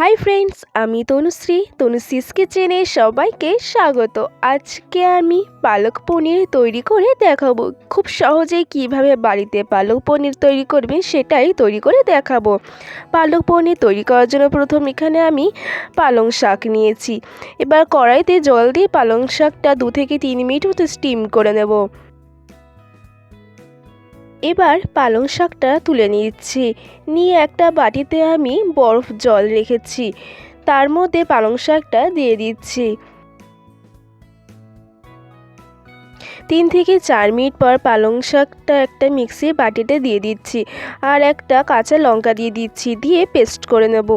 Hi friends, আমি তনুশ্রীস কিচেনে সবাইকে স্বাগত। আজকে আমি পালক পনির তৈরি করে দেখাবো। খুব সহজেই কিভাবে বাড়িতে পালক পনির তৈরি করবেন সেটাই তৈরি করে দেখাবো। পালক পনির তৈরি করার জন্য প্রথম এখানে আমি পালং শাক নিয়েছি। এবার কড়াইতে জল দিয়ে পালং শাকটা 2 থেকে 3 মিনিট মতো স্টিম করে নেব। এবার পালং শাকটা তুলে নিচ্ছি। নিয়ে একটা বাটিতে আমি বরফ জল রেখেছি, তার মধ্যে পালং শাকটা দিয়ে দিচ্ছি। 3 থেকে 4 মিনিট পর পালং শাকটা একটা মিক্সির বাটিতে দিয়ে দিচ্ছি, আর একটা কাঁচা লঙ্কা দিয়ে দিচ্ছি, দিয়ে পেস্ট করে নেব।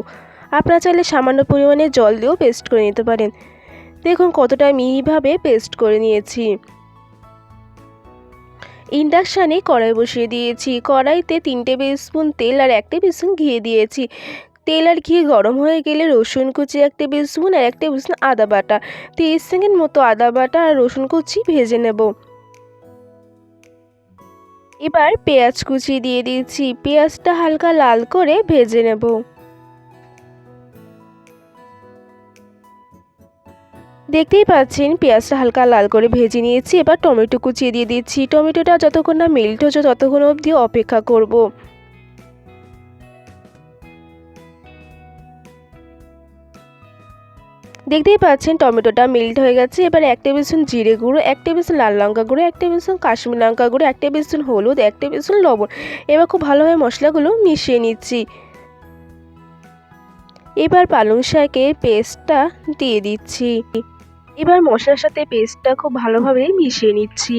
আপনারা চাইলে সামান্য পরিমাণে জল দিয়েও পেস্ট করে নিতে পারেন। দেখুন কতটা মিহিভাবে পেস্ট করে নিয়েছি। ইন্ডাকশানে কড়াই বসিয়ে দিয়েছি। কড়াইতে 3 টেবিল স্পুন তেল আর 1 টেবিল স্পুন ঘি দিয়েছি। তেল আর ঘি গরম হয়ে গেলে রসুন কুচি 1 টেবিল স্পুন আর 1 টেবিল স্পুন আদা বাটা, 30 সেকেন্ড মতো আদা বাটা আর রসুন কুচি ভেজে নেব। এবার পেঁয়াজ কুচি দিয়ে দিয়েছি। পেঁয়াজটা হালকা লাল করে ভেজে নেব। দেখতেই পাচ্ছেন পেঁয়াজটা হালকা লাল করে ভেজে নিয়েছি। এবার টমেটো কুচিয়ে দিয়ে দিচ্ছি। টমেটোটা যতক্ষণ না মেল্ট হচ্ছে ততক্ষণ অবধি অপেক্ষা করব। দেখতেই পাচ্ছেন টমেটোটা মেল্ট হয়ে গেছে। এবার 1 টেবিল স্পুন জিরে গুঁড়ো, 1 টেবিল স্পুন লাল লঙ্কা গুঁড়ো, 1 টেবিল স্পুন কাশ্মীরি লঙ্কা গুঁড়ো, 1 টেবিল স্পুন হলুদ, 1 টেবিল স্পুন লবণ। এবার খুব ভালোভাবে মশলাগুলো মিশিয়ে নিচ্ছি। এবার পালং শাকের পেস্টটা দিয়ে দিচ্ছি। এবার মশলার সাথে পেস্টটা খুব ভালোভাবে মিশিয়ে নিচ্ছি।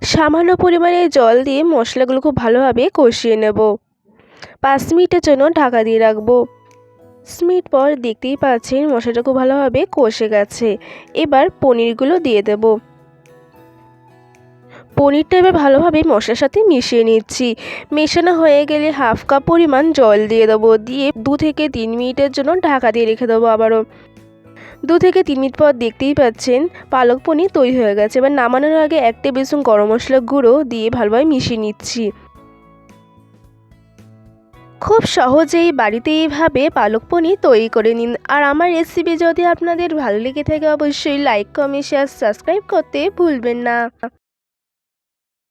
সামান্য পরিমাণে জল দিয়ে মশলাগুলো খুব ভালোভাবে কষিয়ে নেব। 5 মিনিটের জন্য ঢাকা দিয়ে রাখবো। 5 মিনিট পর দেখতেই পাচ্ছেন মশলাটা খুব ভালোভাবে কষে গেছে। এবার পনিরগুলো দিয়ে দেব। পনিরটা এবার ভালোভাবে মশলার সাথে মিশিয়ে নিচ্ছি। মেশানো হয়ে গেলে হাফ কাপ পরিমাণ জল দিয়ে দেবো। দিয়ে 2 থেকে 3 মিনিটের জন্য ঢাকা দিয়ে রেখে দেবো আবারও। 2 থেকে 3 মিনিট পর দেখতেই পাচ্ছেন পালক পনির তৈরি হয়ে গেছে। এবার নামানোর আগে 1 টেবিল স্পুন গরম মশলা গুঁড়ো দিয়ে ভালোভাবে মিশিয়ে নিচ্ছি। খুব সহজেই বাড়িতে এইভাবে পালক পনির তৈরি করে নিন। আর আমার রেসিপি যদি আপনাদের ভালো লেগে থাকে অবশ্যই লাইক, কমেন্ট, শেয়ার, সাবস্ক্রাইব করতে ভুলবেন না।